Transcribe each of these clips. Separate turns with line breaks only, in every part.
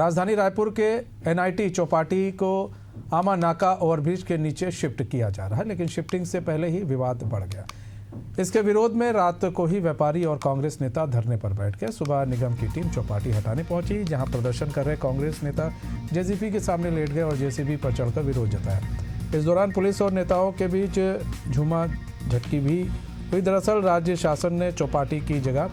राजधानी रायपुर के एनआईटी चौपाटी को आमा नाका ओवरब्रिज के नीचे शिफ्ट किया जा रहा है, लेकिन शिफ्टिंग से पहले ही विवाद बढ़ गया। इसके विरोध में रात को ही व्यापारी और कांग्रेस नेता धरने पर बैठ गए। सुबह निगम की टीम चौपाटी हटाने पहुंची, जहां प्रदर्शन कर रहे कांग्रेस नेता जेसीबी के सामने लेट गए और जेसीबी पर चढ़कर विरोध जताया। इस दौरान पुलिस और नेताओं के बीच झूमा झटकी भी हुई। दरअसल राज्य शासन ने चौपाटी की जगह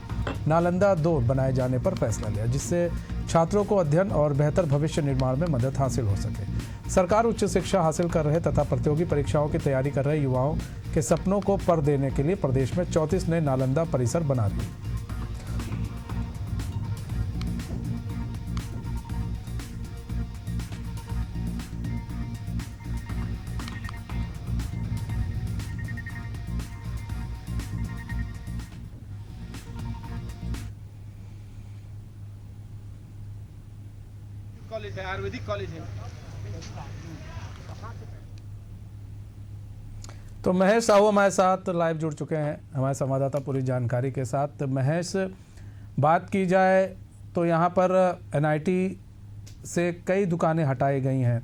नालंदा 2 बनाए जाने पर फैसला लिया, जिससे छात्रों को अध्ययन और बेहतर भविष्य निर्माण में मदद हासिल हो सके। सरकार उच्च शिक्षा हासिल कर रहे तथा प्रतियोगी परीक्षाओं की तैयारी कर रहे युवाओं के सपनों को पर देने के लिए प्रदेश में 34 नए नालंदा परिसर बना रही है।
कॉलेज है, आयुर्वेदिक कॉलेज है।
तो महेश साहू हमारे साथ लाइव जुड़ चुके हैं, हमारे संवाददाता पूरी जानकारी के साथ। महेश, बात की जाए तो यहाँ पर एनआईटी से कई दुकानें हटाई गई हैं,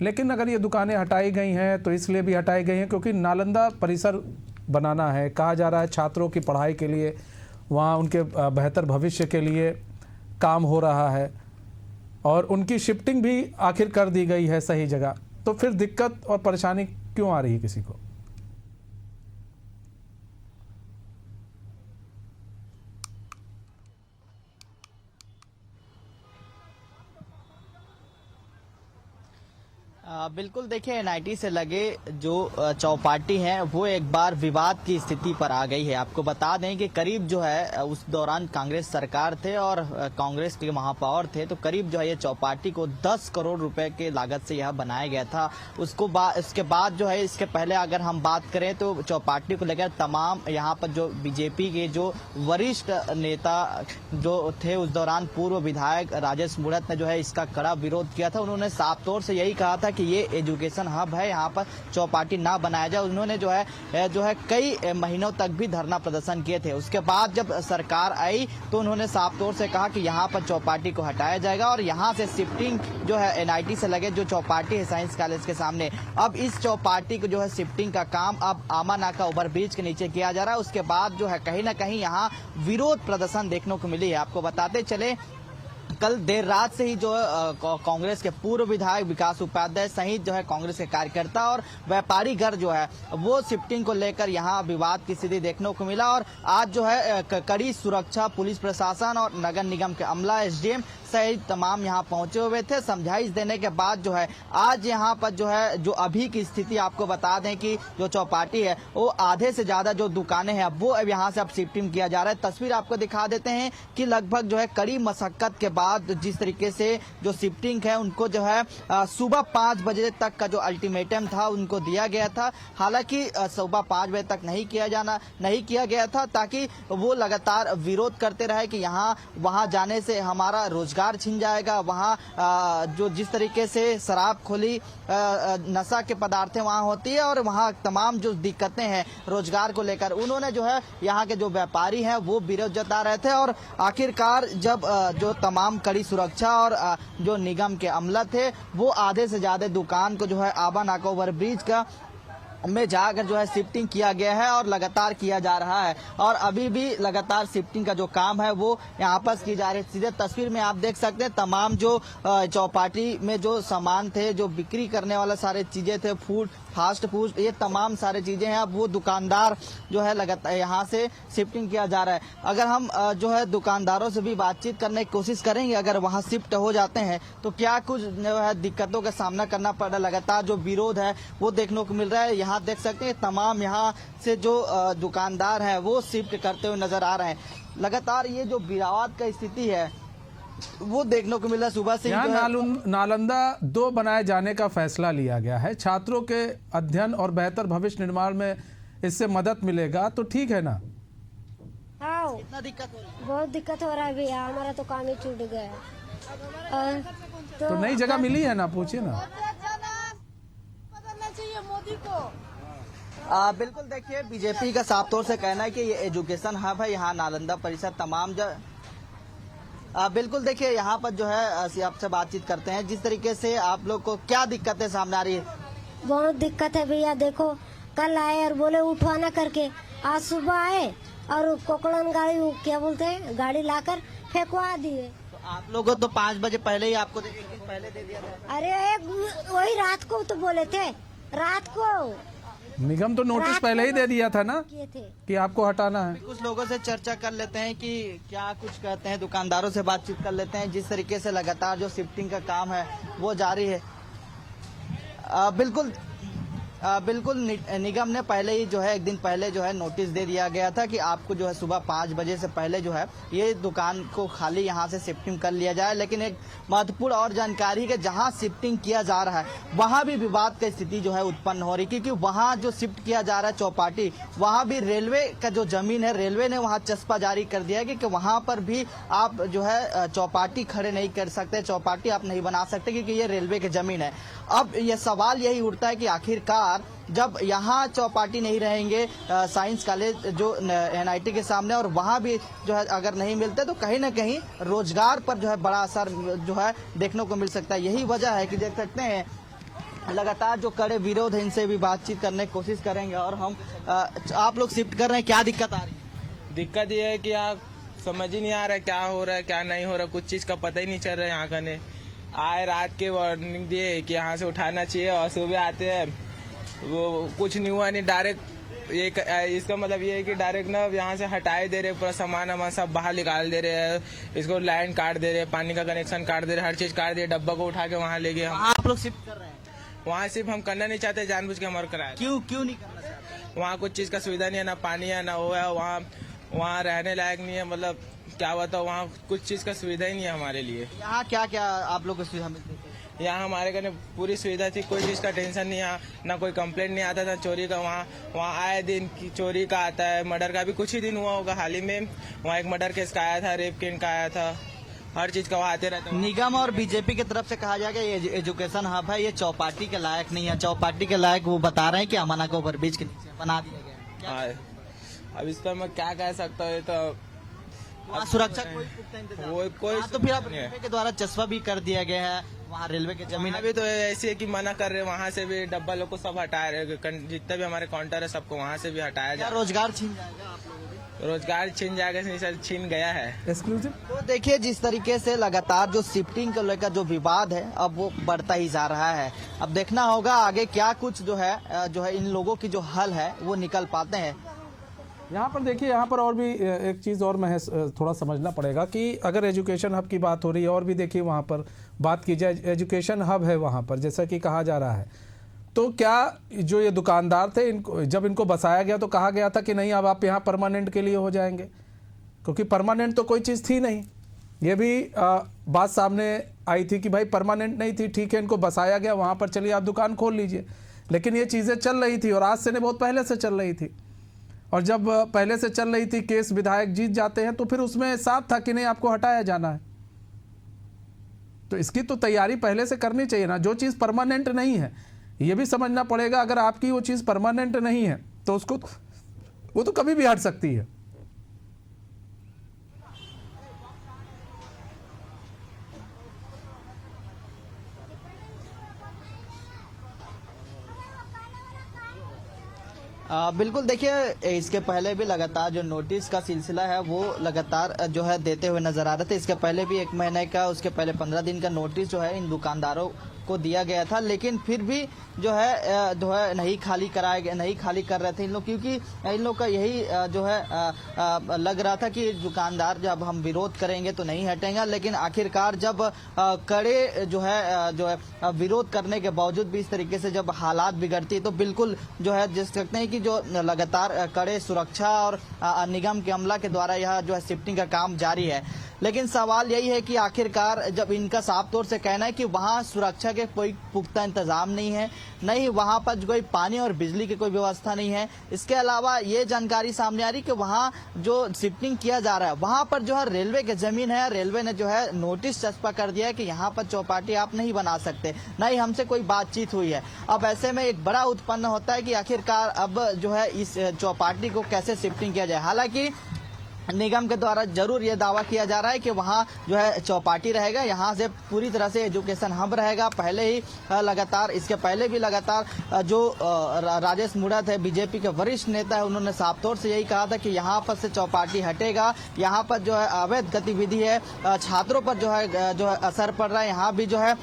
लेकिन अगर ये दुकानें हटाई गई हैं तो इसलिए भी हटाई गई हैं क्योंकि नालंदा परिसर बनाना है। कहा जा रहा है छात्रों की पढ़ाई के लिए, वहाँ उनके बेहतर भविष्य के लिए काम हो रहा है और उनकी शिफ्टिंग भी आखिर कर दी गई है सही जगह। तो फिर दिक्कत और परेशानी क्यों आ रही है किसी को?
बिल्कुल, देखिए एनआईटी से लगे जो चौपाटी है वो एक बार विवाद की स्थिति पर आ गई है। आपको बता दें कि करीब जो है उस दौरान कांग्रेस सरकार थे और कांग्रेस के महापौर थे, तो करीब जो है ये चौपाटी को 10 करोड़ रुपए के लागत से यह बनाया गया था। उसके बाद जो है, इसके पहले अगर हम बात करें तो चौपाटी को लेकर तमाम यहाँ पर जो बीजेपी के जो वरिष्ठ नेता जो थे, उस दौरान पूर्व विधायक राजेश मूणत ने जो है इसका कड़ा विरोध किया था। उन्होंने साफ तौर से यही कहा था कि ये एजुकेशन हब है, यहाँ पर चौपाटी ना बनाया जाए। उन्होंने जो है कई महीनों तक भी धरना प्रदर्शन किए थे। उसके बाद जब सरकार आई तो उन्होंने साफ तौर से कहा कि यहाँ पर चौपाटी को हटाया जाएगा और यहाँ से शिफ्टिंग जो है एनआईटी से लगे जो चौपाटी है साइंस कॉलेज के सामने, अब इस चौपाटी को जो है शिफ्टिंग का काम अब आमा नाका ओवरब्रिज के नीचे किया जा रहा है। उसके बाद जो है कहीं ना कहीं यहाँ विरोध प्रदर्शन देखने को मिली है। आपको बताते चले, कल देर रात से ही जो कांग्रेस के पूर्व विधायक विकास उपाध्याय सहित जो है कांग्रेस के कार्यकर्ता और व्यापारी घर जो है वो शिफ्टिंग को लेकर यहाँ विवाद की स्थिति देखने को मिला। और आज जो है कड़ी सुरक्षा पुलिस प्रशासन और नगर निगम के अमला, एसडीएम सहित तमाम यहाँ पहुंचे हुए थे। समझाइश देने के बाद जो है आज यहाँ पर जो है जो अभी की स्थिति आपको बता दें कि जो चौपाटी है वो आधे से ज्यादा जो दुकानें हैं वो अब यहाँ से अब शिफ्टिंग किया जा रहा है। तस्वीर आपको दिखा देते हैं कि लगभग जो है कड़ी मशक्कत के बाद जिस तरीके से जो शिफ्टिंग है उनको जो है सुबह 5 बजे तक का जो अल्टीमेटम था उनको दिया गया था। हालांकि सुबह 5 बजे तक नहीं किया गया था ताकि वो लगातार विरोध करते रहे कि यहाँ वहाँ जाने से हमारा रोजगार छिन जाएगा। वहाँ जो जिस तरीके से शराब खोली नशा के पदार्थें वहाँ होती है और वहाँ तमाम जो दिक्कतें हैं रोजगार को लेकर, उन्होंने जो है यहाँ के जो व्यापारी हैं वो विरोध जता रहे थे। और आखिरकार जब जो तमाम कड़ी सुरक्षा और जो निगम के अमला थे वो आधे से ज्यादा दुकान को जो है आमा नाका ओवरब्रिज का में जाकर जो है शिफ्टिंग किया गया है और लगातार किया जा रहा है। और अभी भी लगातार शिफ्टिंग का जो काम है वो यहाँ पर की जा रही है। सीधे तस्वीर में आप देख सकते हैं तमाम जो चौपाटी में जो सामान थे, जो बिक्री करने वाला सारे चीजें थे, फास्ट फूड, ये तमाम सारे चीजें हैं, अब वो दुकानदार जो है लगातार यहाँ से शिफ्टिंग किया जा रहा है। अगर हम जो है दुकानदारों से भी बातचीत करने की कोशिश करेंगे, अगर वहाँ शिफ्ट हो जाते हैं तो क्या कुछ जो है दिक्कतों का सामना करना पड़ रहा है। लगातार जो विरोध है वो देखने को मिल रहा है। यहाँ देख सकते हैं तमाम यहाँ से जो दुकानदार हैं वो शिफ्ट करते हुए नजर आ रहे हैं। लगातार ये जो विवाद का स्थिति है वो देखने को मिला सुबह से।
यहाँ नालंदा 2 बनाए जाने का फैसला लिया गया है। छात्रों के अध्ययन और बेहतर भविष्य निर्माण में इससे मदद मिलेगा, तो ठीक है ना?
हाँ,
कितना दिक्कत हो रही है?
बहुत दिक्कत हो रहा है भैया, हमारा तो काम ही छूट गया है।
तो नई जगह मिली है ना, पूछिए ना।
बदलना चाहिए मोदी को।
बिल्कुल, देखिए बीजेपी का साफ तौर से कहना है कि ये एजुकेशन हब है, यहाँ नालंदा परिसर तमाम बिल्कुल देखिए यहाँ पर जो है आपसे बातचीत करते हैं। जिस तरीके से आप लोग को क्या दिक्कतें सामने आ रही है?
बहुत दिक्कत है भैया। देखो कल आए और बोले उठवाना करके, आज सुबह आए और कोकड़न गाड़ी, वो क्या बोलते हैं, गाड़ी लाकर फेंकवा दिए।
तो आप लोगों तो 5 बजे पहले ही आपको एक दिन पहले दे दिया था।
अरे एक वही रात को तो बोले थे, रात को
निगम तो नोटिस
रात
पहले ही
को
दे दिया था ना
किए थे।
कि आपको हटाना है।
कुछ लोगों से चर्चा कर लेते हैं कि क्या कुछ कहते हैं, दुकानदारों से बातचीत कर लेते हैं। जिस तरीके से लगातार जो शिफ्टिंग का काम है वो जारी है। बिल्कुल निगम ने पहले ही जो है एक दिन पहले जो है नोटिस दे दिया गया था कि आपको जो है सुबह 5 बजे से पहले जो है ये दुकान को खाली यहाँ से शिफ्टिंग कर लिया जाए। लेकिन एक महत्वपूर्ण और जानकारी कि जहाँ शिफ्टिंग किया जा रहा है वहाँ भी विवाद की स्थिति जो है उत्पन्न हो रही, क्योंकि वहाँ जो शिफ्ट किया जा रहा है चौपाटी, वहाँ भी रेलवे का जो जमीन है, रेलवे ने वहाँ चस्पा जारी कर दिया है कि वहाँ पर भी आप जो है चौपाटी खड़े नहीं कर सकते, चौपाटी आप नहीं बना सकते, क्योंकि ये रेलवे की जमीन है। अब ये सवाल यही उठता है कि आखिरकार जब यहाँ चौपाटी नहीं रहेंगे साइंस कॉलेज जो NIT के सामने, और वहाँ भी जो है अगर नहीं मिलते तो कहीं ना कहीं रोजगार पर जो है बड़ा असर जो है देखने को मिल सकता है। यही वजह है कि देख सकते हैं लगातार जो कड़े विरोध है, इनसे भी बातचीत करने की कोशिश करेंगे। और हम आप लोग शिफ्ट कर रहे हैं, क्या दिक्कत आ रही है?
दिक्कत ये है कि यहाँ समझ ही नहीं आ रहा है क्या हो रहा है क्या नहीं हो रहा, कुछ चीज का पता ही नहीं चल रहा है। यहाँ का ने आए रात के वार्निंग दिए कि यहाँ से उठाना चाहिए, और सुबह आते हैं वो कुछ नहीं हुआ, नहीं डायरेक्ट ये इसका मतलब ये है कि डायरेक्ट ना यहाँ से हटाए दे रहे, पूरा सामान वामान सब बाहर निकाल दे रहे हैं, इसको लाइन काट दे रहे हैं, पानी का कनेक्शन काट दे रहे, हर चीज काट दे, डब्बा को उठा के वहाँ ले गए।
आप लोग शिफ्ट कर रहे हैं,
वहाँ सिर्फ हम करना नहीं चाहते, जानबूझ के हमारे कराया।
क्यों नहीं करना चाहते?
वहाँ कुछ चीज का सुविधा नहीं है, ना पानी है ना वो है, वहाँ रहने लायक नहीं है, मतलब क्या बताओ, वहाँ कुछ चीज का सुविधा ही नहीं है हमारे लिए।
यहाँ क्या क्या आप लोग को सुविधा मिलती है?
यहाँ हमारे घर पूरी सुविधा थी, कोई चीज का टेंशन नहीं, यहाँ ना कोई कंप्लेंट नहीं आता था चोरी का। वहाँ आए दिन की चोरी का आता है, मर्डर का भी कुछ ही दिन हुआ होगा हाल ही में, वहाँ एक मर्डर केस का आया था, रेप केस का आया था, हर चीज का वहाँ आते रहता है।
निगम और बीजेपी की तरफ से कहा जाएगा ये एजुकेशन हब है, ये चौपाटी के लायक नहीं है, चौपाटी के लायक वो बता रहे हैं कि अमाना को ओवरब्रिज के नीचे बना दिया गया है।
अब इस पर मैं क्या कह सकता हूँ, तो
वहाँ सुरक्षा कोई पुख्ता इंतजाम
वो कोई
तो फिर अब रेलवे के द्वारा चस्पा भी कर दिया गया है, वहाँ रेलवे की जमीन
अभी तो ऐसी है कि मना कर रहे हैं, वहाँ से भी डब्बा लोग को सब हटा रहे, जितने भी हमारे काउंटर है सबको वहाँ से भी हटाया जाए।
रोजगार छीन जाएगा आप लोगों को?
रोजगार छीन जाएगा नहीं सर, छीन गया है।
एक्सक्लूसिव।
तो देखिए जिस तरीके से लगातार जो शिफ्टिंग को लेकर जो विवाद है अब वो बढ़ता ही जा रहा है। अब देखना होगा आगे क्या कुछ जो है इन लोगों की जो हल है वो निकल पाते हैं।
यहाँ पर देखिए, यहाँ पर और भी एक चीज़ और मैं थोड़ा समझना पड़ेगा कि अगर एजुकेशन हब की बात हो रही है, और भी देखिए वहाँ पर बात की जाए, एजुकेशन हब है वहाँ पर जैसा कि कहा जा रहा है, तो क्या जो ये दुकानदार थे इनको जब इनको बसाया गया तो कहा गया था कि नहीं अब आप यहाँ परमानेंट के लिए हो जाएंगे, क्योंकि परमानेंट तो कोई चीज़ थी नहीं। ये भी बात सामने आई थी कि भाई परमानेंट नहीं थी, ठीक है इनको बसाया गया वहाँ पर, चलिए आप दुकान खोल लीजिए। लेकिन ये चीज़ें चल रही थी और आज से नहीं, बहुत पहले से चल रही थी, और जब पहले से चल रही थी केस विधायक जीत जाते हैं तो फिर उसमें साफ था कि नहीं आपको हटाया जाना है। तो इसकी तो तैयारी पहले से करनी चाहिए ना। जो चीज़ परमानेंट नहीं है ये भी समझना पड़ेगा, अगर आपकी वो चीज़ परमानेंट नहीं है तो उसको वो तो कभी भी हट सकती है।
बिल्कुल देखिए इसके पहले भी लगातार जो नोटिस का सिलसिला है वो लगातार जो है देते हुए नजर आ रहे थे। इसके पहले भी 1 महीने का, उसके पहले 15 दिन का नोटिस जो है इन दुकानदारों को दिया गया था, लेकिन फिर भी जो है नहीं खाली कर रहे थे इन लोग, क्योंकि इन लोग का यही जो है लग रहा था कि दुकानदार जब हम विरोध करेंगे तो नहीं हटेंगे। लेकिन आखिरकार जब कड़े जो है विरोध करने के बावजूद भी इस तरीके से जब हालात बिगड़ती है तो बिल्कुल जो है देख सकते हैं कि जो लगातार कड़े सुरक्षा और निगम के अमला के द्वारा यह जो है शिफ्टिंग का काम जारी है। लेकिन सवाल यही है कि आखिरकार जब इनका साफ तौर से कहना है कि वहाँ सुरक्षा के कोई पुख्ता इंतजाम नहीं है, नहीं वहाँ पर कोई पानी और बिजली की कोई व्यवस्था नहीं है, इसके अलावा ये जानकारी सामने आ रही कि वहाँ जो शिफ्टिंग किया जा रहा है वहाँ पर जो है रेलवे की जमीन है, रेलवे ने जो है नोटिस चस्पा कर दिया है कि यहाँ पर चौपाटी आप नहीं बना सकते, नहीं हमसे कोई बातचीत हुई है। अब ऐसे में एक बड़ा उत्पन्न होता है कि आखिरकार अब जो है इस चौपाटी को कैसे शिफ्टिंग किया जाए। हालांकि निगम के द्वारा जरूर ये दावा किया जा रहा है कि वहाँ जो है चौपाटी रहेगा, यहाँ से पूरी तरह से एजुकेशन हब रहेगा। पहले ही लगातार, इसके पहले भी लगातार जो राजेश मूणत है, बीजेपी के वरिष्ठ नेता है, उन्होंने साफ तौर से यही कहा था कि यहाँ पर से चौपाटी हटेगा। यहाँ पर जो है अवैध गतिविधि है, छात्रों पर जो है असर पड़ रहा है। यहाँ भी जो है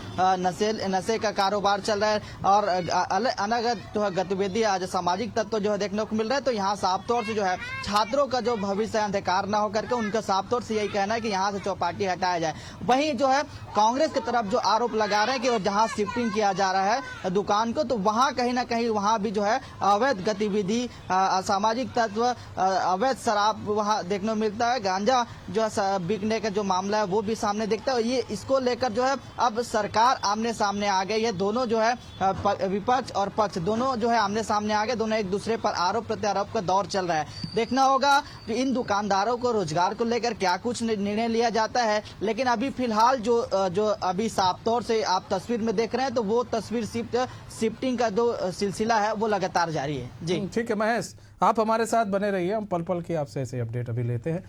नशे का कारोबार चल रहा है और अनगत जो है गतिविधि, आज सामाजिक तत्व जो है देखने को मिल रहा है। तो यहाँ साफ तौर से जो है छात्रों का जो भविष्य अंधकार न हो करके उनका साफ तौर से यही कहना है कि यहाँ से चौपाटी हटाया जाए। वहीं जो है कांग्रेस की तरफ जो आरोप लगा रहे हैं कि जहाँ शिफ्टिंग किया जा रहा है दुकान को, तो वहाँ कहीं ना कहीं वहाँ भी जो है अवैध गतिविधि, असामाजिक तत्व, अवैध शराब वहाँ देखने को मिलता है। गांजा जो है बिकने का जो मामला है वो भी सामने दिखता है। ये इसको लेकर जो है अब सरकार आमने सामने आ गई है। दोनों जो है विपक्ष और पक्ष दोनों जो है आमने सामने आ गए, दोनों एक दूसरे पर आरोप प्रत्यारोप का दौर चल रहा है। देखना होगा कि इन दुकानदारों को रोजगार को लेकर क्या कुछ निर्णय लिया जाता है। लेकिन अभी फिलहाल जो अभी साफ तौर से आप तस्वीर में देख रहे हैं, तो वो तस्वीर शिफ्टिंग का जो सिलसिला है वो लगातार जारी है। जी
ठीक है महेश, आप हमारे साथ बने रहिए, हम पल पल की आपसे ऐसे अपडेट अभी लेते हैं।